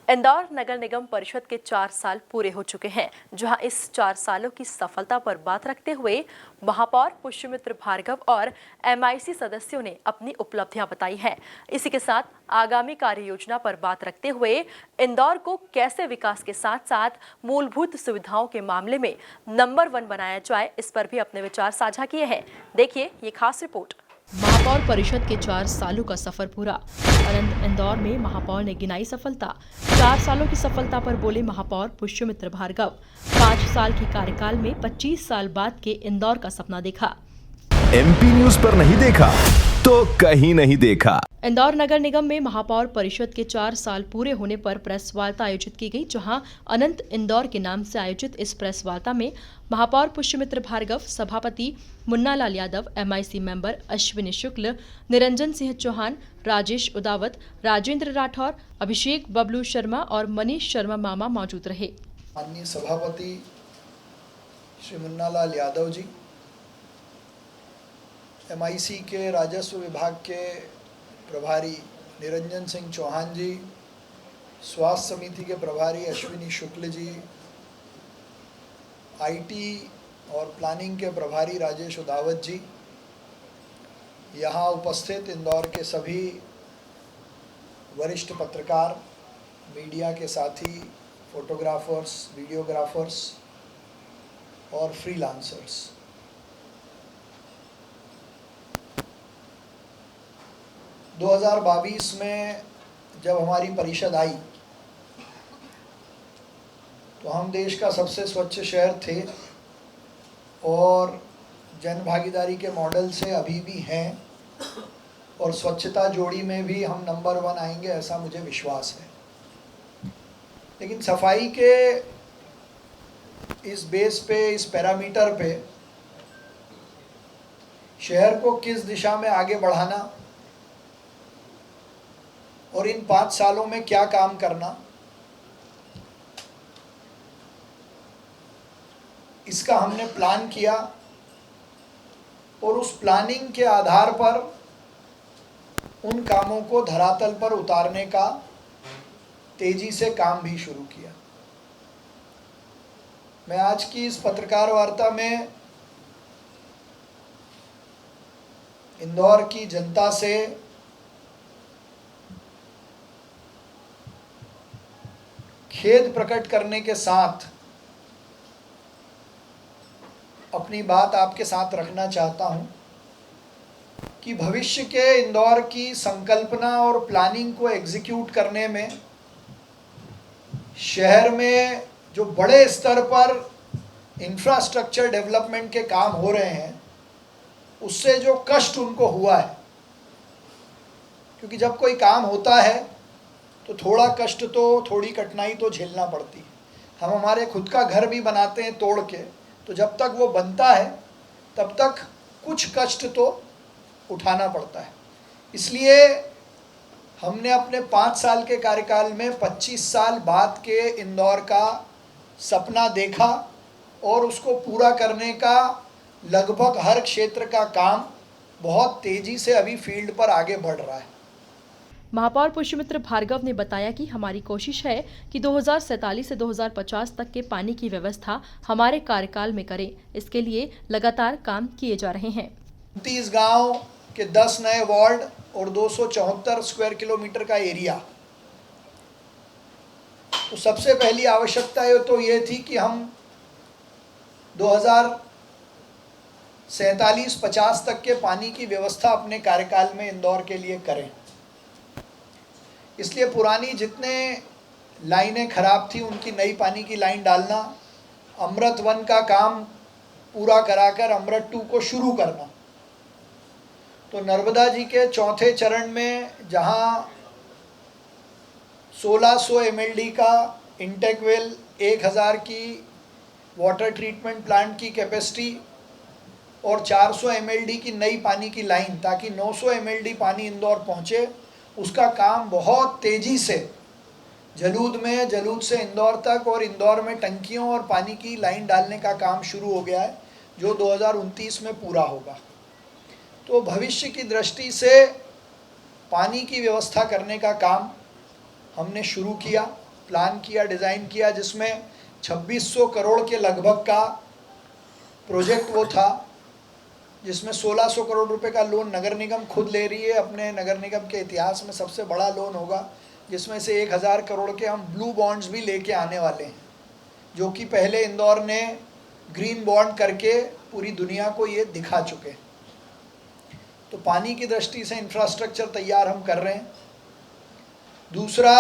इंदौर नगर निगम परिषद के 4 साल पूरे हो चुके हैं, जहां इस 4 सालों की सफलता पर बात रखते हुए महापौर पुष्यमित्र भार्गव और एमआईसी सदस्यों ने अपनी उपलब्धियां बताई हैं। इसी के साथ आगामी कार्य योजना पर बात रखते हुए इंदौर को कैसे विकास के साथ साथ मूलभूत सुविधाओं के मामले में नंबर 1 बनाया जाए, इस पर भी अपने विचार साझा किए हैं। देखिए ये खास रिपोर्ट। महापौर परिषद के 4 सालों का सफर पूरा। अनंत इंदौर में महापौर ने गिनाई सफलता। 4 सालों की सफलता पर बोले महापौर पुष्यमित्र भार्गव। 5 साल के कार्यकाल में 25 साल बाद के इंदौर का सपना देखा। एमपी न्यूज पर नहीं देखा तो कहीं नहीं देखा। इंदौर नगर निगम में महापौर परिषद के 4 साल पूरे होने पर प्रेस वार्ता आयोजित की गई, जहां अनंत इंदौर के नाम से आयोजित इस प्रेस वार्ता में महापौर पुष्यमित्र भार्गव, सभापति मुन्नालाल यादव, एमआईसी मेंबर अश्विनी शुक्ल, निरंजन सिंह चौहान, राजेश उदावत, राजेंद्र राठौर, अभिषेक बबलू शर्मा और मनीष शर्मा मामा मौजूद रहे। माननीय सभापति श्री मुन्नालाल यादव जी, एमआईसी के राजस्व विभाग के प्रभारी निरंजन सिंह चौहान जी, स्वास्थ्य समिति के प्रभारी अश्विनी शुक्ल जी, आईटी और प्लानिंग के प्रभारी राजेश उदावत जी, यहाँ उपस्थित इंदौर के सभी वरिष्ठ पत्रकार, मीडिया के साथी, फोटोग्राफर्स, वीडियोग्राफर्स और फ्रीलांसर्स, 2022 में जब हमारी परिषद आई तो हम देश का सबसे स्वच्छ शहर थे और जन भागीदारी के मॉडल से अभी भी हैं और स्वच्छता जोड़ी में भी हम नंबर 1 आएंगे, ऐसा मुझे विश्वास है। लेकिन सफाई के इस बेस पे, इस पैरामीटर पे शहर को किस दिशा में आगे बढ़ाना और इन 5 सालों में क्या काम करना, इसका हमने प्लान किया और उस प्लानिंग के आधार पर उन कामों को धरातल पर उतारने का तेजी से काम भी शुरू किया। मैं आज की इस पत्रकार वार्ता में इंदौर की जनता से खेद प्रकट करने के साथ अपनी बात आपके साथ रखना चाहता हूं कि भविष्य के इंदौर की संकल्पना और प्लानिंग को एग्जीक्यूट करने में शहर में जो बड़े स्तर पर इंफ्रास्ट्रक्चर डेवलपमेंट के काम हो रहे हैं, उससे जो कष्ट उनको हुआ है, क्योंकि जब कोई काम होता है तो थोड़ा कष्ट तो, थोड़ी कठिनाई तो झेलना पड़ती है। हम हमारे खुद का घर भी बनाते हैं तोड़ के, तो जब तक वो बनता है तब तक कुछ कष्ट तो उठाना पड़ता है। इसलिए हमने अपने 5 साल के कार्यकाल में 25 साल बाद के इंदौर का सपना देखा और उसको पूरा करने का लगभग हर क्षेत्र का काम बहुत तेज़ी से अभी फील्ड पर आगे बढ़ रहा है। महापौर पुष्यमित्र भार्गव ने बताया कि हमारी कोशिश है कि 2047 से 2050 तक के पानी की व्यवस्था हमारे कार्यकाल में करें। इसके लिए लगातार काम किए जा रहे हैं। 30 गांव के 10 नए वार्ड और 274 स्क्वायर किलोमीटर का एरिया। तो सबसे पहली आवश्यकता तो ये थी कि हम 2047-50 तक के पानी की व्यवस्था अपने कार्यकाल में इंदौर के लिए करें। इसलिए पुरानी जितने लाइनें खराब थी उनकी नई पानी की लाइन डालना, अमृत 1 का काम पूरा कराकर अमृत 2 को शुरू करना। तो नर्मदा जी के चौथे चरण में जहां 1600 mld का इंटेक वेल, 1000 की वाटर ट्रीटमेंट प्लांट की कैपेसिटी और 400 mld की नई पानी की लाइन, ताकि 900 mld पानी इंदौर पहुंचे, उसका काम बहुत तेज़ी से जलूद में, जलूद से इंदौर तक और इंदौर में टंकियों और पानी की लाइन डालने का काम शुरू हो गया है, जो 2029 में पूरा होगा। तो भविष्य की दृष्टि से पानी की व्यवस्था करने का काम हमने शुरू किया प्लान किया, डिज़ाइन किया, जिसमें 2600 करोड़ के लगभग का प्रोजेक्ट वो था, जिसमें 1600 करोड़ रुपए का लोन नगर निगम खुद ले रही है। अपने नगर निगम के इतिहास में सबसे बड़ा लोन होगा, जिसमें से 1000 करोड़ के हम ब्लू बॉन्ड्स भी लेके आने वाले हैं, जो कि पहले इंदौर ने ग्रीन बॉन्ड करके पूरी दुनिया को ये दिखा चुके हैं। तो पानी की दृष्टि से इंफ्रास्ट्रक्चर तैयार हम कर रहे हैं। दूसरा,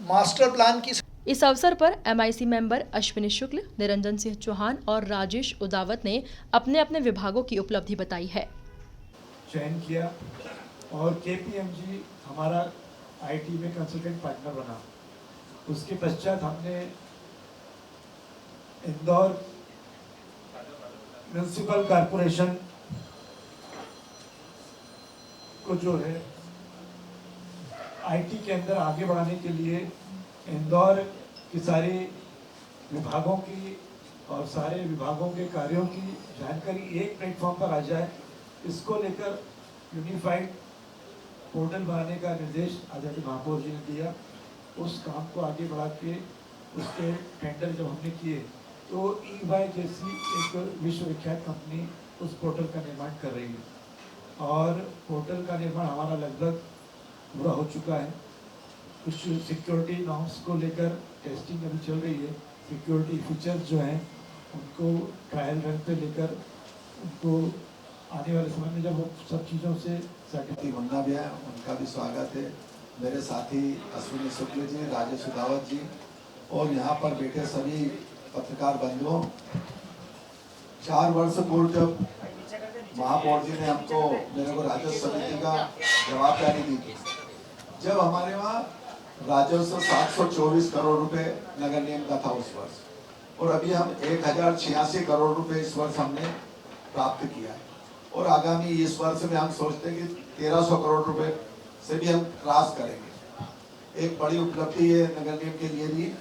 मास्टर प्लान की इस अवसर पर एमआईसी मेंबर अश्विनी शुक्ल, निरंजन सिंह चौहान और राजेश उदावत ने अपने अपने विभागों की उपलब्धि बताई है। चयन किया और केपीएमजी हमारा आईटी में कंसल्टेंट पार्टनर बना। उसके पश्चात हमने इंदौर म्यूनिसिपल कॉरपोरेशन को जो है आईटी के अंदर आगे बढ़ाने के लिए इंदौर की सारी विभागों की और सारे विभागों के कार्यों की जानकारी एक प्लेटफॉर्म पर आ जाए, इसको लेकर यूनिफाइड पोर्टल बनाने का निर्देश आचार्य महापौर जी ने दिया। उस काम को आगे बढ़ा के उसके टेंडर जब हमने किए तो ई-बाय जैसी एक विश्वविख्यात कंपनी उस पोर्टल का निर्माण कर रही है और पोर्टल का निर्माण हमारा लगभग पूरा हो चुका है। कुछ सिक्योरिटी नॉर्म्स को लेकर टेस्टिंग अभी चल रही है। सिक्योरिटी फीचर्स जो हैं उनको ट्रायल रन पे लेकर उनको आने वाले समय में जब वो सब चीज़ों से सर्टिफिकेट मुन्ना भी है, उनका भी स्वागत है। मेरे साथी अश्विनी शुक्ल जी, राजेश उदावत जी और यहाँ पर बैठे सभी पत्रकार बंधुओं, 4 वर्ष पूर्व जब महापौर जी ने हमको मेरे को राजस्व समिति का जवाबदारी दी थी, जब हमारे वहाँ राजस्व 724 करोड़ रुपए नगर निगम का था उस वर्ष, और अभी हम 1086 करोड़ रुपए इस वर्ष हमने प्राप्त किया है और आगामी इस वर्ष में हम सोचते हैं कि 1300 करोड़ रुपए से भी हम क्रॉस करेंगे। एक बड़ी उपलब्धि है नगर निगम के लिए भी।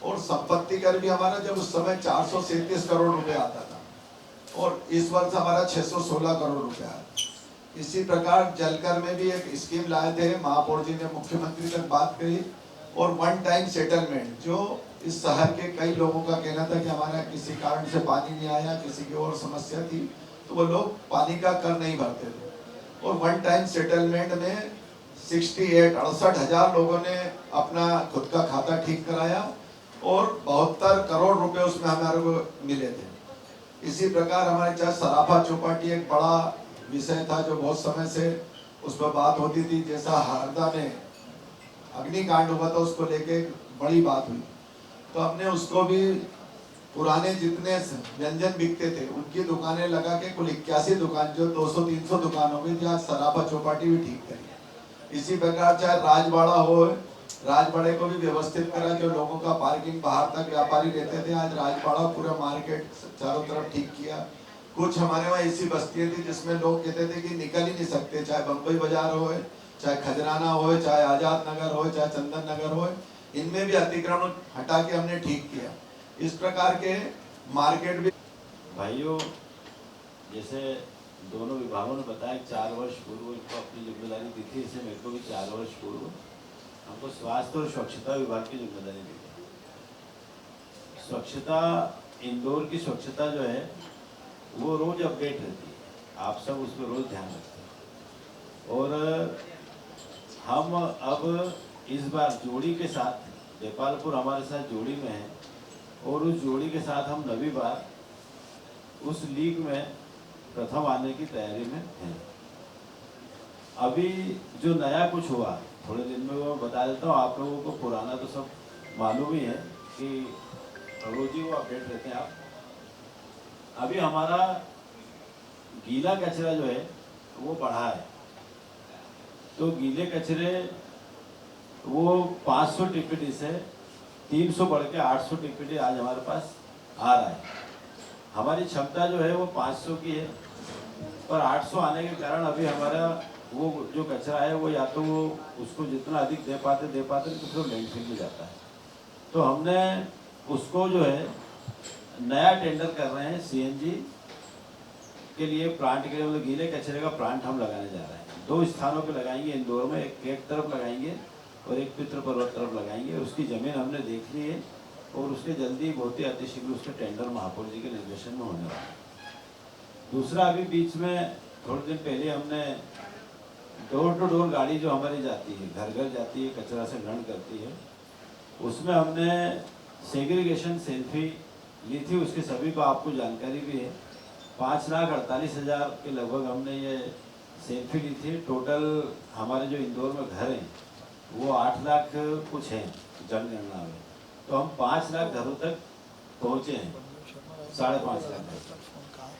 और संपत्ति कर भी हमारा जब उस समय 437 करोड़ रुपए आता था और इस वर्ष हमारा 616 करोड़ रुपए आया। इसी प्रकार जलकर में भी एक स्कीम लाए थे, महापौर जी ने मुख्यमंत्री तक बात करी और वन टाइम सेटलमेंट, जो इस शहर के कई लोगों का कहना था कि हमारा किसी कारण से पानी नहीं आया, किसी की और समस्या थी, तो वो लोग पानी का कर नहीं भरते थे और वन टाइम सेटलमेंट में 68,000 लोगों ने अपना खुद का खाता ठीक कराया और 72 करोड़ रुपए उसमें हमारे को मिले थे। इसी प्रकार हमारे चाहे सराफा चौपाटी एक बड़ा विषय था जो बहुत समय से उस पर बात होती थी, जैसा हरदा में अग्निकांड हुआ था उसको लेके बड़ी बात हुई, तो हमने उसको भी पुराने जितने व्यंजन बिकते थे उनकी दुकानें लगा के कुल 81 दुकान जो 200-300 दुकान हो गई थी, आज सराफा चौपाटी भी ठीक करी। इसी प्रकार चाहे राजवाड़ा हो, राजवाड़े को भी व्यवस्थित करा, जो लोगों का पार्किंग बाहर तक व्यापारी रहते थे, आज राजवाड़ा पूरा मार्केट चारों तरफ ठीक किया। कुछ हमारे वहाँ ऐसी बस्तियाँ थी जिसमें लोग कहते थे कि निकल ही नहीं सकते, चाहे बम्बई बाजार हो, चाहे खजराना हो, चाहे आजाद नगर हो, चाहे चंदन नगर हो, इनमें भी अतिक्रमण हटा के हमने ठीक किया। इस प्रकार के मार्केट भी। भाइयों, जैसे दोनों विभागों ने बताया 4 वर्ष पूर्व इनको अपनी जिम्मेदारी दी थी, इसे मेरे को भी 4 वर्ष पूर्व हमको स्वास्थ्य और स्वच्छता विभाग की जिम्मेदारी दी थी। स्वच्छता, इंदौर की स्वच्छता जो है वो रोज अपडेट रहती है, आप सब उसमें रोज ध्यान रखते हैं। और हम अब इस बार जोड़ी के साथ, देपालपुर हमारे साथ जोड़ी में है और उस जोड़ी के साथ हम 9वीं बार उस लीग में प्रथम आने की तैयारी में हैं। अभी जो नया कुछ हुआ थोड़े दिन में वो बता देता हूँ आप लोगों को, पुराना तो सब मालूम ही है कि रोज ही वो अपडेट रहते हैं आप। अभी हमारा गीला कचरा जो है वो बढ़ा है, तो गीले कचरे वो 500 टीपीडी से 300 बढ़ के 800 टीपीडी आज हमारे पास आ रहा है। हमारी क्षमता जो है वो 500 की है, पर 800 आने के कारण अभी हमारा वो जो कचरा है वो या तो वो उसको जितना अधिक दे पाते तो फिर लैंडफिल में जाता है। तो हमने उसको जो है नया टेंडर कर रहे हैं सीएनजी के लिए, प्लांट के लिए, मतलब गीले कचरे का प्लांट हम लगाने जा रहे हैं। 2 स्थानों पे लगाएंगे इंदौर में, एक तरफ लगाएंगे और एक पितृ पर्वत तरफ लगाएंगे। उसकी ज़मीन हमने देख ली है और उसके जल्दी बहुत ही अतिशीघ्र उसके टेंडर महापौर जी के निर्देशन में होने वाला है। दूसरा, अभी बीच में थोड़े दिन पहले हमने डोर टू डोर गाड़ी जो हमारी जाती है, घर घर जाती है, कचरा से ग्रहण करती है, उसमें हमने सेग्रीगेशन सेल्फी ली थी। उसके सभी को आपको जानकारी भी है। 5,48,000 के लगभग हमने ये सेल्फी ली थी। टोटल हमारे जो इंदौर में घर हैं वो 8 लाख कुछ हैं जनगणना में, तो हम 5 लाख घरों तक पहुँचे हैं, 5.5 लाख।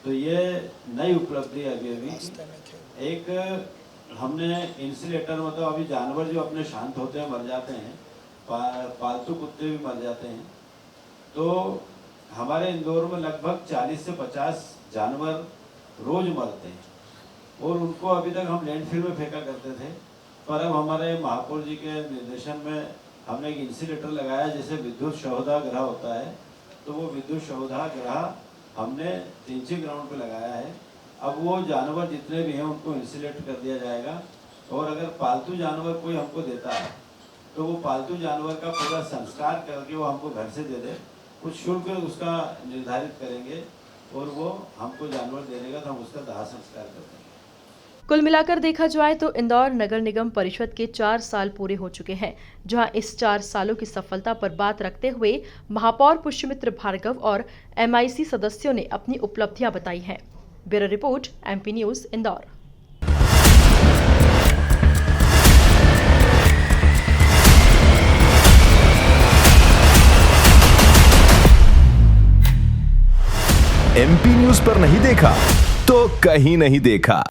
तो ये नई उपलब्धि है अभी। एक हमने इंसुलेटर, मतलब अभी जानवर जो अपने शांत होते हैं मर जाते हैं, पालतू कुत्ते भी मर जाते हैं, तो हमारे इंदौर में लगभग 40 से 50 जानवर रोज मरते हैं और उनको अभी तक हम लैंडफिल में फेंका करते थे। पर अब हमारे महापौर जी के निर्देशन में हमने एक इंसुलेटर लगाया, जैसे विद्युत शवदाह होता है, तो वो विद्युत शवदाह हमने 3 ग्राउंड पे लगाया है। अब वो जानवर जितने भी हैं उनको इंसुलेट कर दिया जाएगा और अगर पालतू जानवर कोई हमको देता है तो वो पालतू जानवर का पूरा संस्कार करके वो हमको घर से दे दे, कुछ शुल्क उसका निर्धारित करेंगे और वो हमको जानवर देने का तो हम उसका दाह संस्कार करते हैं। कुल मिलाकर देखा जाए तो इंदौर नगर निगम परिषद के 4 साल पूरे हो चुके हैं, जहां इस 4 सालों की सफलता पर बात रखते हुए महापौर पुष्यमित्र भार्गव और MIC सदस्यों ने अपनी उपलब्धियां बताई हैं। Bureau report, MP news, Indore. MP news पर नहीं देखा तो कहीं नहीं देखा।